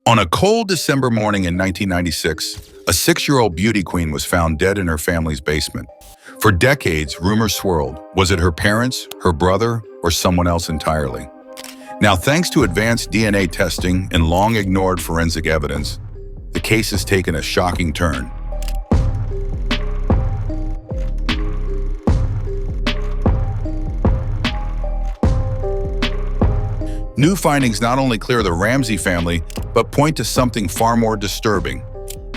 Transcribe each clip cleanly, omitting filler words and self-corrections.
On a cold December morning in 1996, a 6-year-old beauty queen was found dead in her family's basement. For decades, rumors swirled. Was it her parents, her brother, or someone else entirely? Now, thanks to advanced DNA testing and long-ignored forensic evidence, the case has taken a shocking turn. New findings not only clear the Ramsey family, but point to something far more disturbing.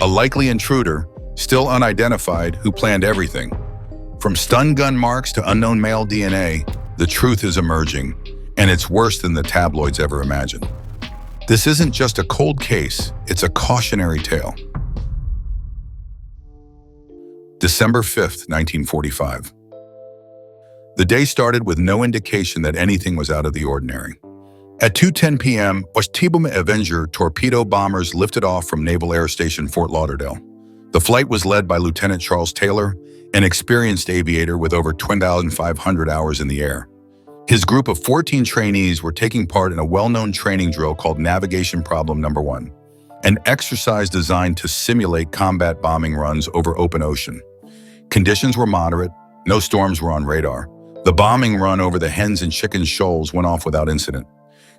A likely intruder, still unidentified, who planned everything. From stun gun marks to unknown male DNA, the truth is emerging, and it's worse than the tabloids ever imagined. This isn't just a cold case, it's a cautionary tale. December 5th, 1945. The day started with no indication that anything was out of the ordinary. At 2:10 p.m., Oshtibume Avenger torpedo bombers lifted off from Naval Air Station Fort Lauderdale. The flight was led by Lieutenant Charles Taylor, an experienced aviator with over 20,500 hours in the air. His group of 14 trainees were taking part in a well-known training drill called Navigation Problem Number 1, an exercise designed to simulate combat bombing runs over open ocean. Conditions were moderate, no storms were on radar. The bombing run over the Hens and Chickens shoals went off without incident.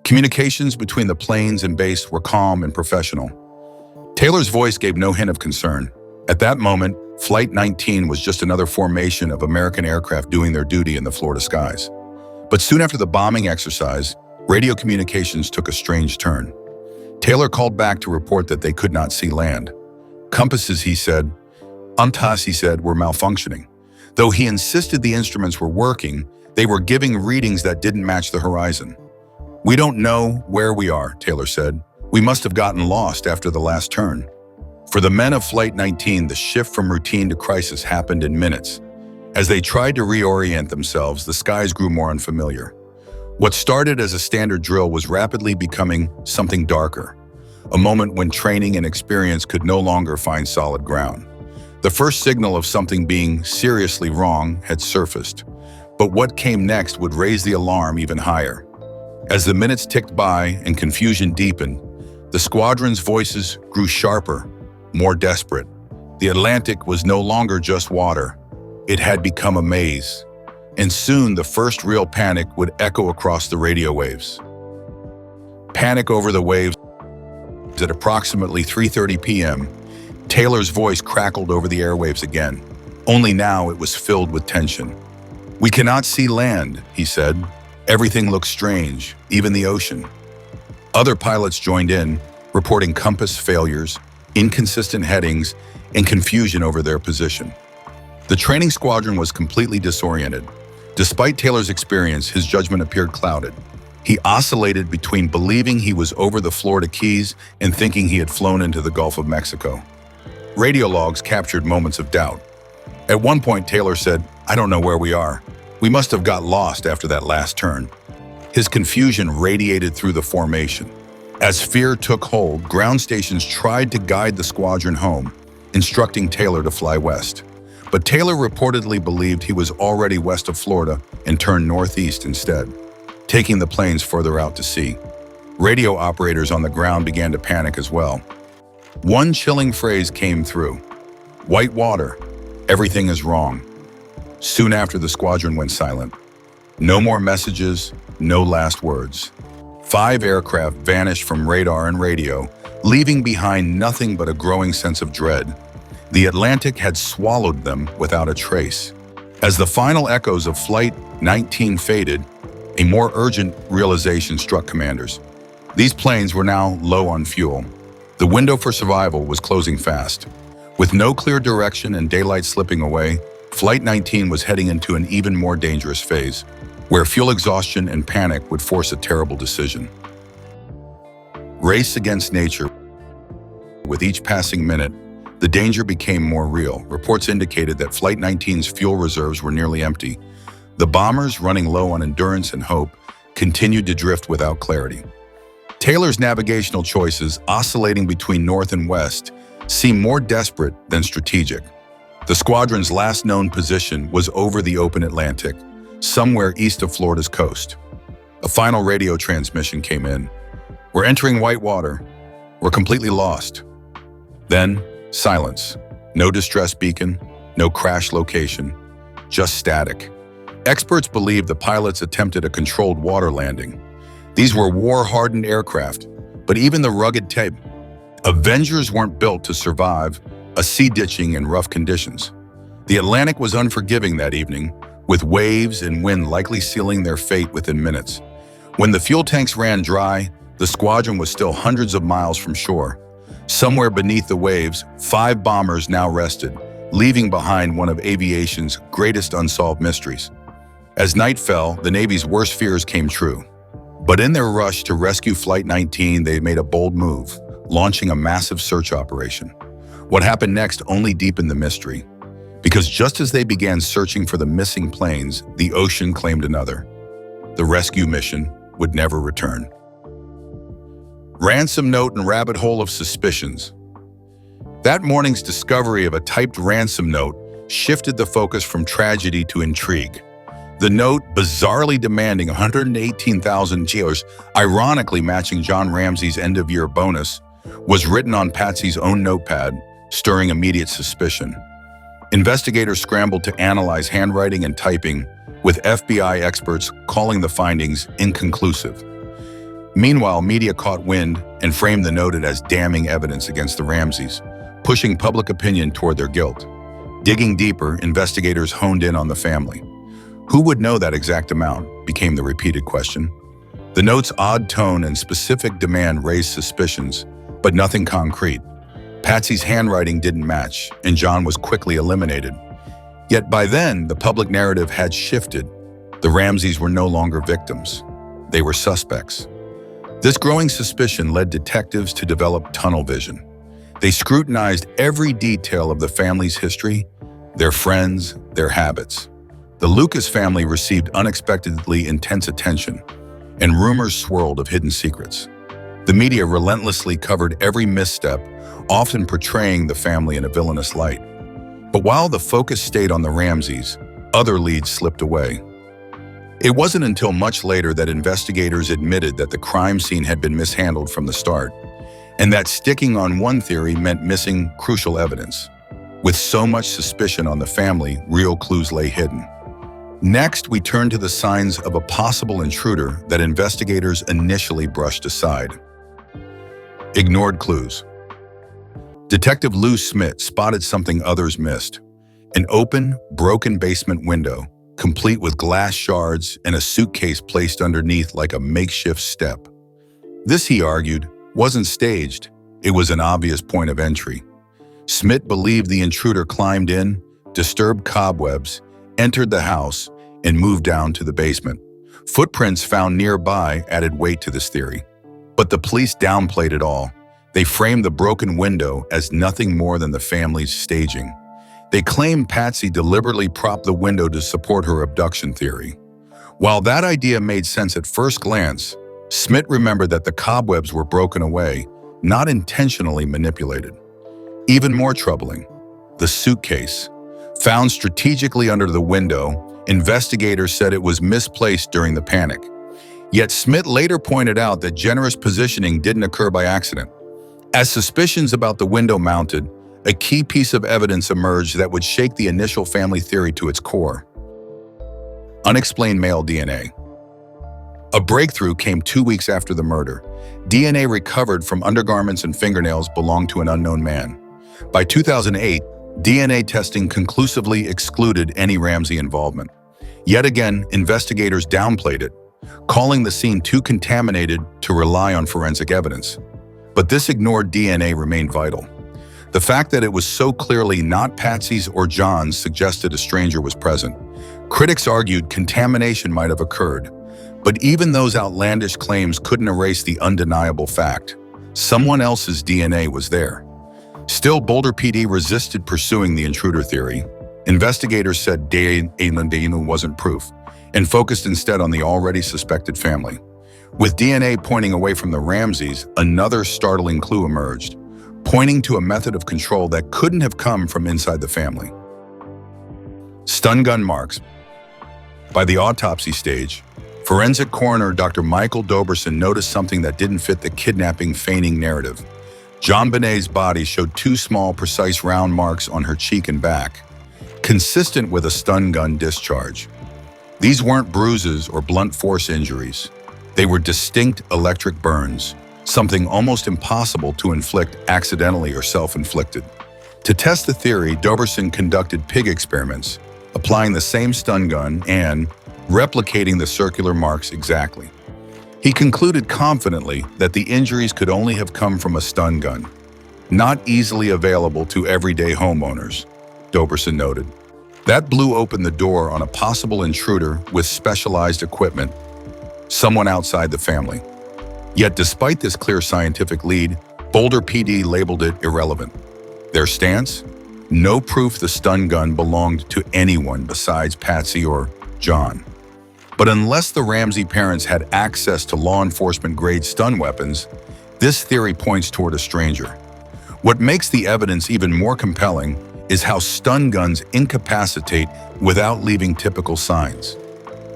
Communications between the planes and base were calm and professional. Taylor's voice gave no hint of concern. At that moment, Flight 19 was just another formation of American aircraft doing their duty in the Florida skies. But soon after the bombing exercise, radio communications took a strange turn. Taylor called back to report that they could not see land. Compasses, he said, were malfunctioning. Though he insisted the instruments were working, they were giving readings that didn't match the horizon. "We don't know where we are," Taylor said. "We must have gotten lost after the last turn." For the men of Flight 19, the shift from routine to crisis happened in minutes. As they tried to reorient themselves, the skies grew more unfamiliar. What started as a standard drill was rapidly becoming something darker, a moment when training and experience could no longer find solid ground. The first signal of something being seriously wrong had surfaced, but what came next would raise the alarm even higher. As the minutes ticked by and confusion deepened, the squadron's voices grew sharper, more desperate. The Atlantic was no longer just water. It had become a maze. And soon the first real panic would echo across the radio waves. Panic over the waves. At approximately 3:30 p.m., Taylor's voice crackled over the airwaves again. Only now it was filled with tension. "We cannot see land," he said. "Everything looks strange, even the ocean." Other pilots joined in, reporting compass failures, inconsistent headings, and confusion over their position. The training squadron was completely disoriented. Despite Taylor's experience, his judgment appeared clouded. He oscillated between believing he was over the Florida Keys and thinking he had flown into the Gulf of Mexico. Radio logs captured moments of doubt. At one point, Taylor said, "I don't know where we are. We must have got lost after that last turn." His confusion radiated through the formation. As fear took hold, ground stations tried to guide the squadron home, instructing Taylor to fly west. But Taylor reportedly believed he was already west of Florida and turned northeast instead, taking the planes further out to sea. Radio operators on the ground began to panic as well. One chilling phrase came through: "White water, everything is wrong." Soon after, the squadron went silent. No more messages, no last words. 5 aircraft vanished from radar and radio, leaving behind nothing but a growing sense of dread. The Atlantic had swallowed them without a trace. As the final echoes of Flight 19 faded, a more urgent realization struck commanders. These planes were now low on fuel. The window for survival was closing fast. With no clear direction and daylight slipping away, Flight 19 was heading into an even more dangerous phase, where fuel exhaustion and panic would force a terrible decision. Race against nature. With each passing minute, the danger became more real. Reports indicated that Flight 19's fuel reserves were nearly empty. The bombers, running low on endurance and hope, continued to drift without clarity. Taylor's navigational choices, oscillating between north and west, seemed more desperate than strategic. The squadron's last known position was over the open Atlantic, somewhere east of Florida's coast. A final radio transmission came in. "We're entering white water. were completely lost. Then, silence. No distress beacon, no crash location, just static. Experts believe the pilots attempted a controlled water landing. These were war-hardened aircraft, but even the rugged type, Avengers weren't built to survive a sea ditching in rough conditions. The Atlantic was unforgiving that evening, with waves and wind likely sealing their fate within minutes. When the fuel tanks ran dry, the squadron was still hundreds of miles from shore. Somewhere beneath the waves, 5 bombers now rested, leaving behind one of aviation's greatest unsolved mysteries. As night fell, the Navy's worst fears came true. But in their rush to rescue Flight 19, they made a bold move, launching a massive search operation. What happened next only deepened the mystery, because just as they began searching for the missing planes, the ocean claimed another. The rescue mission would never return. Ransom note and rabbit hole of suspicions. That morning's discovery of a typed ransom note shifted the focus from tragedy to intrigue. The note, bizarrely demanding $118,000, ironically matching John Ramsey's end-of-year bonus, was written on Patsy's own notepad, stirring immediate suspicion. Investigators scrambled to analyze handwriting and typing, with FBI experts calling the findings inconclusive. Meanwhile, media caught wind and framed the note as damning evidence against the Ramseys, pushing public opinion toward their guilt. Digging deeper, investigators honed in on the family. Who would know that exact amount became the repeated question. The note's odd tone and specific demand raised suspicions, but nothing concrete. Patsy's handwriting didn't match, and John was quickly eliminated. Yet by then, the public narrative had shifted. The Ramseys were no longer victims. They were suspects. This growing suspicion led detectives to develop tunnel vision. They scrutinized every detail of the family's history, their friends, their habits. The Lucas family received unexpectedly intense attention, and rumors swirled of hidden secrets. The media relentlessly covered every misstep, often portraying the family in a villainous light. But while the focus stayed on the Ramseys, other leads slipped away. It wasn't until much later that investigators admitted that the crime scene had been mishandled from the start, and that sticking on one theory meant missing crucial evidence. With so much suspicion on the family, real clues lay hidden. Next, we turn to the signs of a possible intruder that investigators initially brushed aside. Ignored clues. Detective Lou Smith spotted something others missed: an open, broken basement window, complete with glass shards and a suitcase placed underneath like a makeshift step. This, he argued, wasn't staged. It was an obvious point of entry. Smith believed the intruder climbed in, disturbed cobwebs, entered the house, and moved down to the basement. Footprints found nearby added weight to this theory. But the police downplayed it all. They framed the broken window as nothing more than the family's staging. They claimed Patsy deliberately propped the window to support her abduction theory. While that idea made sense at first glance, Smith remembered that the cobwebs were broken away, not intentionally manipulated. Even more troubling, the suitcase. Found strategically under the window, investigators said it was misplaced during the panic. Yet Smith later pointed out that generous positioning didn't occur by accident. As suspicions about the window mounted, a key piece of evidence emerged that would shake the initial family theory to its core. Unexplained male DNA. A breakthrough came 2 weeks after the murder. DNA recovered from undergarments and fingernails belonged to an unknown man. By 2008, DNA testing conclusively excluded any Ramsey involvement. Yet again, investigators downplayed it, calling the scene too contaminated to rely on forensic evidence. But this ignored DNA remained vital. The fact that it was so clearly not Patsy's or John's suggested a stranger was present. Critics argued contamination might have occurred, but even those outlandish claims couldn't erase the undeniable fact: someone else's DNA was there. Still, Boulder PD resisted pursuing the intruder theory. Investigators said DNA wasn't proof, and focused instead on the already suspected family. With DNA pointing away from the Ramseys, another startling clue emerged, pointing to a method of control that couldn't have come from inside the family. Stun gun marks. By the autopsy stage, forensic coroner Dr. Michael Doberson noticed something that didn't fit the kidnapping feigning narrative. JonBenét's body showed two small, precise round marks on her cheek and back, consistent with a stun gun discharge. These weren't bruises or blunt force injuries. They were distinct electric burns, something almost impossible to inflict accidentally or self-inflicted. To test the theory, Doberson conducted pig experiments, applying the same stun gun and replicating the circular marks exactly. He concluded confidently that the injuries could only have come from a stun gun, not easily available to everyday homeowners, Doberson noted. That blew open the door on a possible intruder with specialized equipment, someone outside the family. Yet despite this clear scientific lead, Boulder PD labeled it irrelevant. Their stance? No proof the stun gun belonged to anyone besides Patsy or John. But unless the Ramsey parents had access to law enforcement-grade stun weapons, this theory points toward a stranger. What makes the evidence even more compelling is how stun guns incapacitate without leaving typical signs.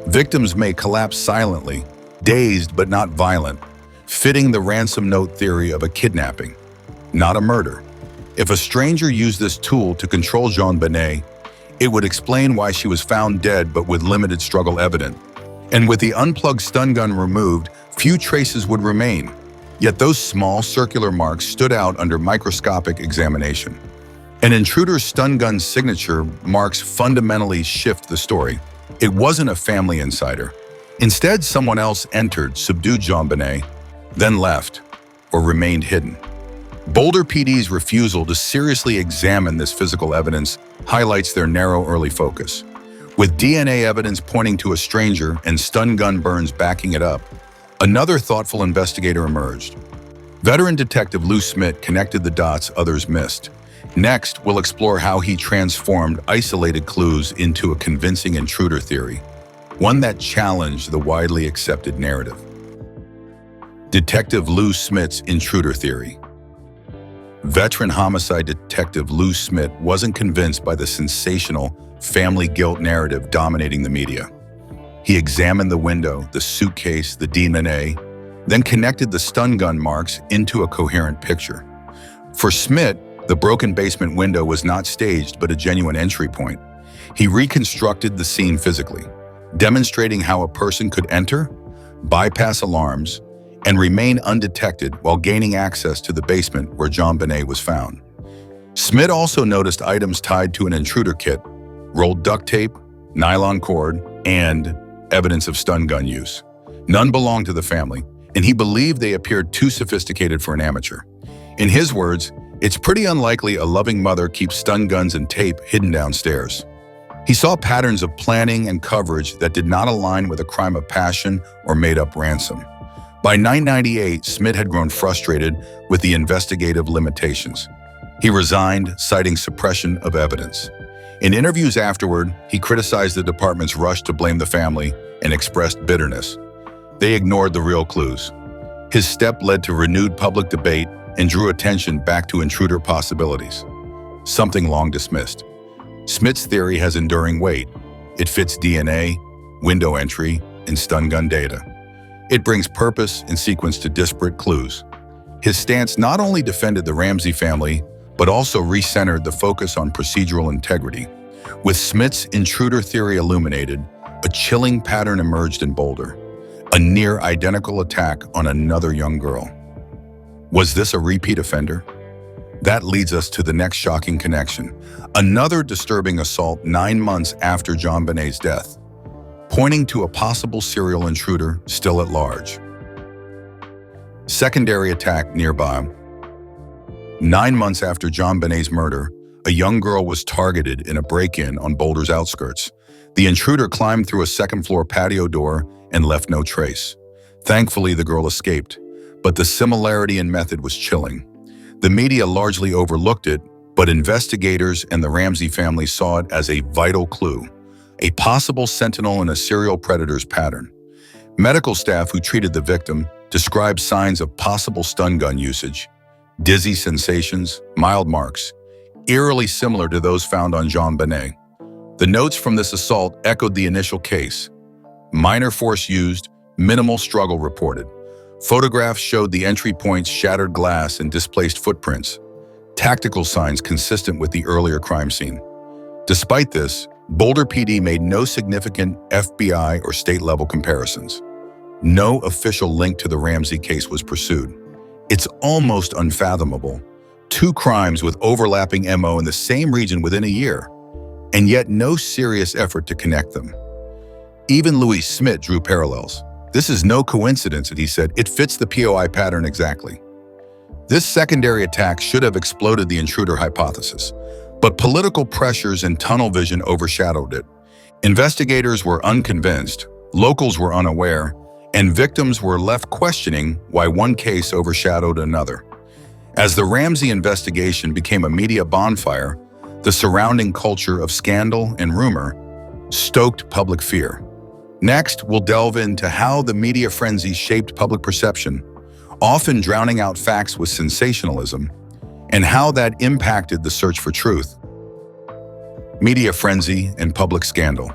Victims may collapse silently, dazed but not violent, fitting the ransom note theory of a kidnapping, not a murder. If a stranger used this tool to control JonBenét, it would explain why she was found dead but with limited struggle evident. And with the unplugged stun gun removed, few traces would remain. Yet those small circular marks stood out under microscopic examination. An intruder's stun gun signature marks fundamentally shift the story. It wasn't a family insider. Instead, someone else entered, subdued JonBenét, then left, or remained hidden. Boulder PD's refusal to seriously examine this physical evidence highlights their narrow early focus. With DNA evidence pointing to a stranger and stun gun burns backing it up, another thoughtful investigator emerged. Veteran detective Lou Smith connected the dots others missed. Next, we'll explore how he transformed isolated clues into a convincing intruder theory, one that challenged the widely accepted narrative. Detective Lou Smith's intruder theory. Veteran homicide detective Lou Smith wasn't convinced by the sensational family guilt narrative dominating the media. He examined the window, the suitcase, the DNA, then connected the stun gun marks into a coherent picture. For Smith, the broken basement window was not staged but a genuine entry point. He reconstructed the scene physically, demonstrating how a person could enter, bypass alarms, and remain undetected while gaining access to the basement where JonBenét was found. Smith also noticed items tied to an intruder kit, rolled duct tape, nylon cord, and evidence of stun gun use. None belonged to the family, and he believed they appeared too sophisticated for an amateur. In his words, it's pretty unlikely a loving mother keeps stun guns and tape hidden downstairs. He saw patterns of planning and coverage that did not align with a crime of passion or made-up ransom. By 1998, Smith had grown frustrated with the investigative limitations. He resigned, citing suppression of evidence. In interviews afterward, he criticized the department's rush to blame the family and expressed bitterness. They ignored the real clues. His step led to renewed public debate and drew attention back to intruder possibilities, something long dismissed. Smith's theory has enduring weight. It fits DNA, window entry, and stun gun data. It brings purpose and sequence to disparate clues. His stance not only defended the Ramsey family, but also recentered the focus on procedural integrity. With Smith's intruder theory illuminated, a chilling pattern emerged in Boulder, a near-identical attack on another young girl. Was this a repeat offender? That leads us to the next shocking connection, another disturbing assault 9 months after JonBenét's death, pointing to a possible serial intruder still at large. Secondary attack nearby. 9 months after JonBenét's murder, a young girl was targeted in a break-in on Boulder's outskirts. The intruder climbed through a second-floor patio door and left no trace. Thankfully, the girl escaped, but the similarity in method was chilling. The media largely overlooked it, but investigators and the Ramsey family saw it as a vital clue, a possible sentinel in a serial predator's pattern. Medical staff who treated the victim described signs of possible stun gun usage, dizzy sensations, mild marks, eerily similar to those found on JonBenét. The notes from this assault echoed the initial case. Minor force used, minimal struggle reported. Photographs showed the entry points, shattered glass, and displaced footprints, tactical signs consistent with the earlier crime scene. Despite this, Boulder PD made no significant FBI or state-level comparisons. No official link to the Ramsey case was pursued. It's almost unfathomable. Two crimes with overlapping MO in the same region within a year, and yet no serious effort to connect them. Even Louis Smith drew parallels. "This is no coincidence," he said. "It fits the POI pattern exactly." This secondary attack should have exploded the intruder hypothesis, but political pressures and tunnel vision overshadowed it. Investigators were unconvinced, locals were unaware, and victims were left questioning why one case overshadowed another. As the Ramsey investigation became a media bonfire, the surrounding culture of scandal and rumor stoked public fear. Next, we'll delve into how the media frenzy shaped public perception, often drowning out facts with sensationalism, and how that impacted the search for truth. Media frenzy and public scandal.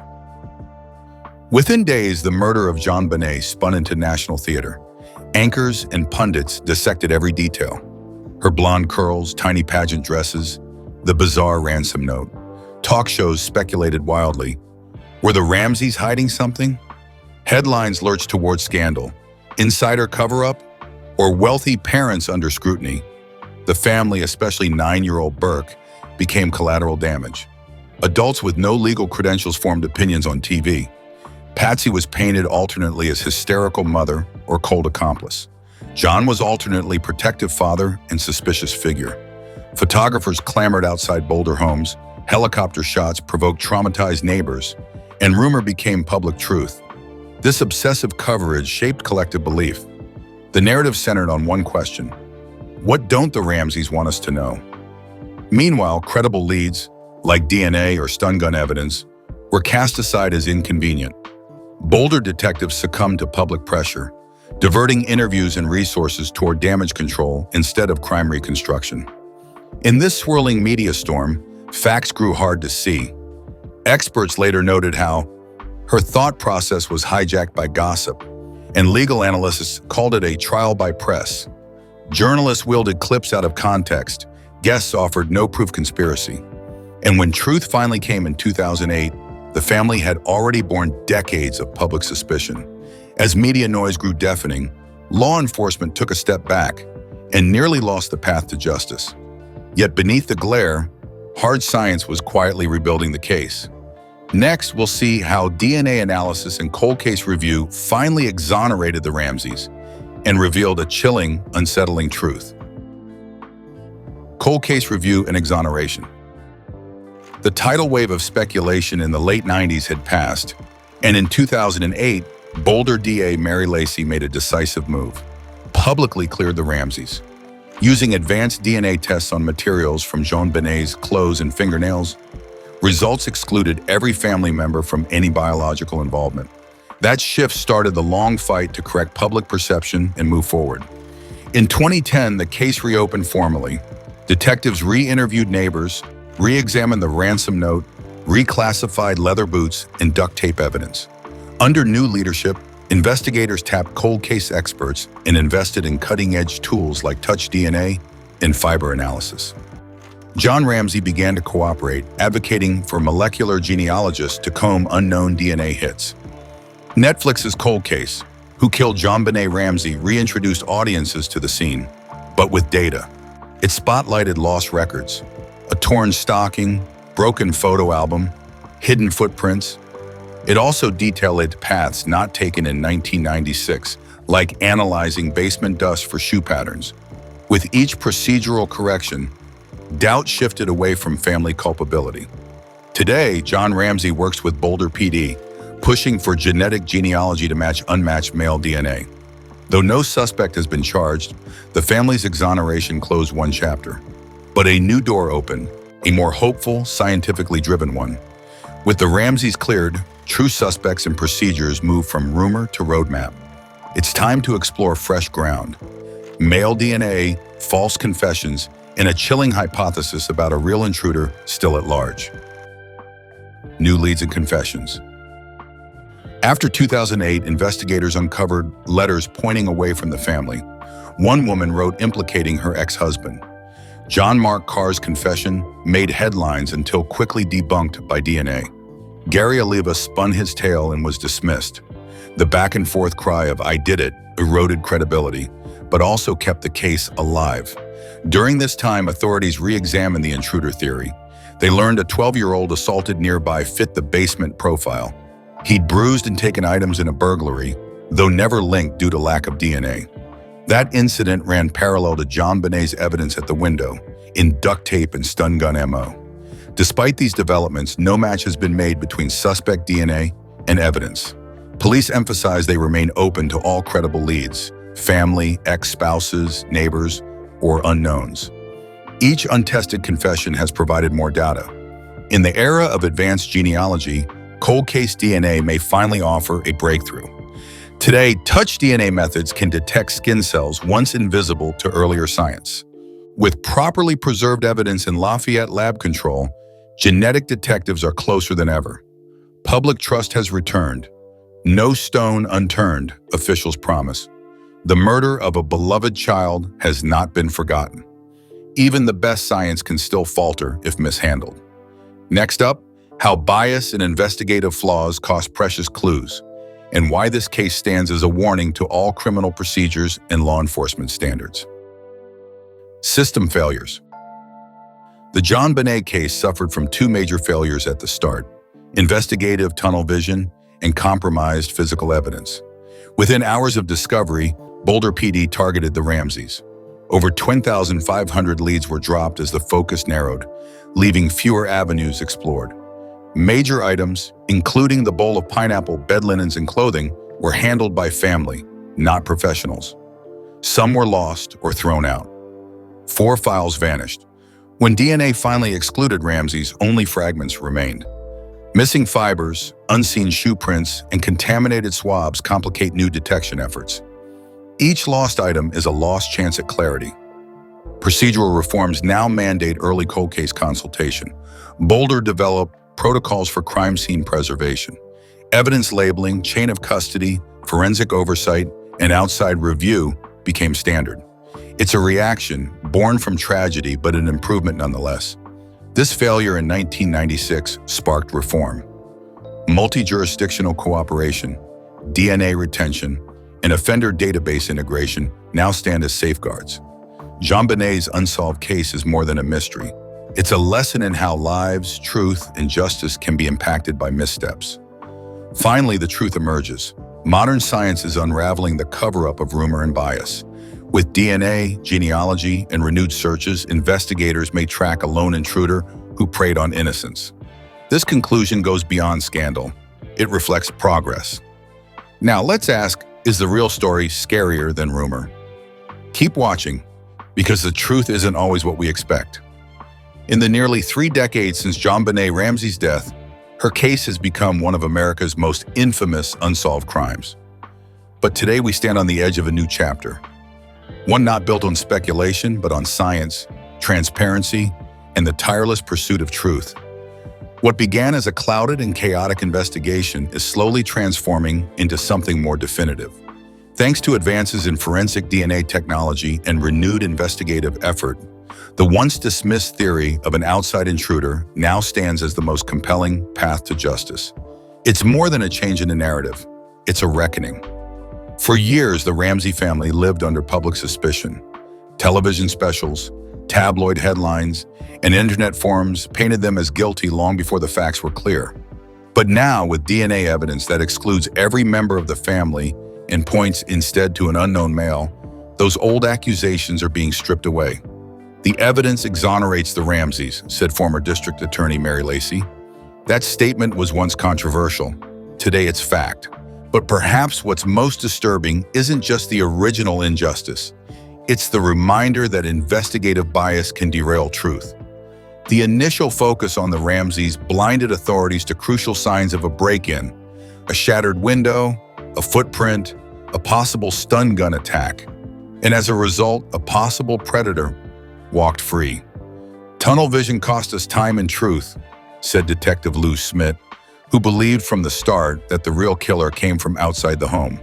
Within days, the murder of JonBenét spun into national theater. Anchors and pundits dissected every detail. Her blonde curls, tiny pageant dresses, the bizarre ransom note. Talk shows speculated wildly. Were the Ramseys hiding something? Headlines lurched toward scandal, insider cover-up, or wealthy parents under scrutiny. The family, especially 9-year-old Burke, became collateral damage. Adults with no legal credentials formed opinions on TV. Patsy was painted alternately as hysterical mother or cold accomplice. John was alternately protective father and suspicious figure. Photographers clamored outside Boulder homes, helicopter shots provoked traumatized neighbors, and rumor became public truth. This obsessive coverage shaped collective belief. The narrative centered on one question: what don't the Ramseys want us to know? Meanwhile, credible leads, like DNA or stun gun evidence, were cast aside as inconvenient. Boulder detectives succumbed to public pressure, diverting interviews and resources toward damage control instead of crime reconstruction. In this swirling media storm, facts grew hard to see. Experts later noted how her thought process was hijacked by gossip, and legal analysts called it a trial by press. Journalists wielded clips out of context, guests offered no-proof conspiracy. And when truth finally came in 2008, the family had already borne decades of public suspicion. As media noise grew deafening, law enforcement took a step back and nearly lost the path to justice. Yet beneath the glare, hard science was quietly rebuilding the case. Next, we'll see how DNA analysis and cold case review finally exonerated the Ramseys and revealed a chilling, unsettling truth. Cold case review and exoneration. The tidal wave of speculation in the late 90s had passed, and in 2008, Boulder DA Mary Lacy made a decisive move, publicly cleared the Ramseys. Using advanced DNA tests on materials from JonBenét's clothes and fingernails, results excluded every family member from any biological involvement. That shift started the long fight to correct public perception and move forward. In 2010, the case reopened formally. Detectives re-interviewed neighbors, re-examined the ransom note, reclassified leather boots, and duct tape evidence. Under new leadership, investigators tapped cold case experts and invested in cutting-edge tools like touch DNA and fiber analysis. John Ramsey began to cooperate, advocating for molecular genealogists to comb unknown DNA hits. Netflix's Cold Case, Who Killed JonBenét Ramsey, reintroduced audiences to the scene, but with data. It spotlighted lost records, a torn stocking, broken photo album, hidden footprints. It also detailed paths not taken in 1996, like analyzing basement dust for shoe patterns. With each procedural correction, doubt shifted away from family culpability. Today, John Ramsey works with Boulder PD, pushing for genetic genealogy to match unmatched male DNA. Though no suspect has been charged, the family's exoneration closed one chapter. But a new door opened, a more hopeful, scientifically driven one. With the Ramseys cleared, true suspects and procedures moved from rumor to roadmap. It's time to explore fresh ground. Male DNA, false confessions, and a chilling hypothesis about a real intruder still at large. New leads and confessions. After 2008, investigators uncovered letters pointing away from the family. One woman wrote implicating her ex-husband. John Mark Carr's confession made headlines until quickly debunked by DNA. Gary Oliva spun his tale and was dismissed. The back-and-forth cry of "I did it" eroded credibility, but also kept the case alive. During this time, authorities re-examined the intruder theory. They learned a 12-year-old assaulted nearby fit the basement profile. He'd bruised and taken items in a burglary, though never linked due to lack of DNA. That incident ran parallel to JonBenét's evidence at the window, in duct tape and stun gun ammo. Despite these developments, no match has been made between suspect DNA and evidence. Police emphasize they remain open to all credible leads: family, ex-spouses, neighbors, or unknowns. Each untested confession has provided more data. In the era of advanced genealogy, cold case DNA may finally offer a breakthrough. Today, touch DNA methods can detect skin cells once invisible to earlier science. With properly preserved evidence in Lafayette lab control, genetic detectives are closer than ever. Public trust has returned. No stone unturned, officials promise. The murder of a beloved child has not been forgotten. Even the best science can still falter if mishandled. Next up, how bias and investigative flaws cost precious clues, and why this case stands as a warning to all criminal procedures and law enforcement standards. System failures. The JonBenét case suffered from two major failures at the start: investigative tunnel vision and compromised physical evidence. Within hours of discovery, Boulder PD targeted the Ramseys. Over 10,500 leads were dropped as the focus narrowed, leaving fewer avenues explored. Major items, including the bowl of pineapple, bed linens, and clothing, were handled by family, not professionals. Some were lost or thrown out. 4 files vanished. When DNA finally excluded Ramsey's, only fragments remained. Missing fibers, unseen shoe prints, and contaminated swabs complicate new detection efforts. Each lost item is a lost chance at clarity. Procedural reforms now mandate early cold case consultation. Boulder developed protocols for crime scene preservation. Evidence labeling, chain of custody, forensic oversight, and outside review became standard. It's a reaction born from tragedy, but an improvement nonetheless. This failure in 1996 sparked reform. Multi-jurisdictional cooperation, DNA retention, and offender database integration now stand as safeguards. JonBenét's unsolved case is more than a mystery. It's a lesson in how lives, truth, and justice can be impacted by missteps. Finally, the truth emerges. Modern science is unraveling the cover-up of rumor and bias. With DNA, genealogy, and renewed searches, investigators may track a lone intruder who preyed on innocence. This conclusion goes beyond scandal. It reflects progress. Now let's ask, is the real story scarier than rumor? Keep watching, because the truth isn't always what we expect. In the nearly 3 decades since JonBenét Ramsey's death, her case has become one of America's most infamous unsolved crimes. But today we stand on the edge of a new chapter. One not built on speculation, but on science, transparency, and the tireless pursuit of truth. What began as a clouded and chaotic investigation is slowly transforming into something more definitive. Thanks to advances in forensic DNA technology and renewed investigative effort, the once dismissed theory of an outside intruder now stands as the most compelling path to justice. It's more than a change in the narrative. It's a reckoning. For years, the Ramsey family lived under public suspicion. Television specials, tabloid headlines, and internet forums painted them as guilty long before the facts were clear. But now, with DNA evidence that excludes every member of the family and points instead to an unknown male, those old accusations are being stripped away. The evidence exonerates the Ramseys, said former District Attorney Mary Lacey. That statement was once controversial. Today it's fact. But perhaps what's most disturbing isn't just the original injustice. It's the reminder that investigative bias can derail truth. The initial focus on the Ramseys blinded authorities to crucial signs of a break-in: a shattered window, a footprint, a possible stun gun attack. And as a result, a possible predator walked free. Tunnel vision cost us time and truth, said Detective Lou Smith, who believed from the start that the real killer came from outside the home.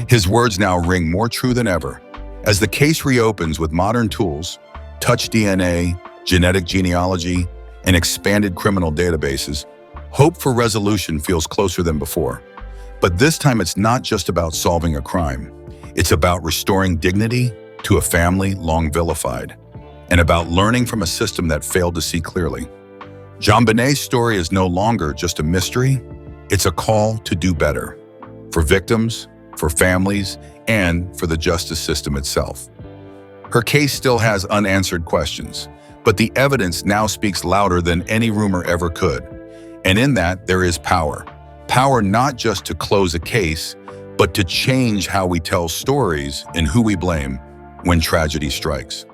His words now ring more true than ever. As the case reopens with modern tools, touch DNA, genetic genealogy, and expanded criminal databases, hope for resolution feels closer than before. But this time it's not just about solving a crime. It's about restoring dignity to a family long vilified, and about learning from a system that failed to see clearly. JonBenét's story is no longer just a mystery, it's a call to do better. For victims, for families, and for the justice system itself. Her case still has unanswered questions, but the evidence now speaks louder than any rumor ever could. And in that, there is power. Power not just to close a case, but to change how we tell stories and who we blame when tragedy strikes.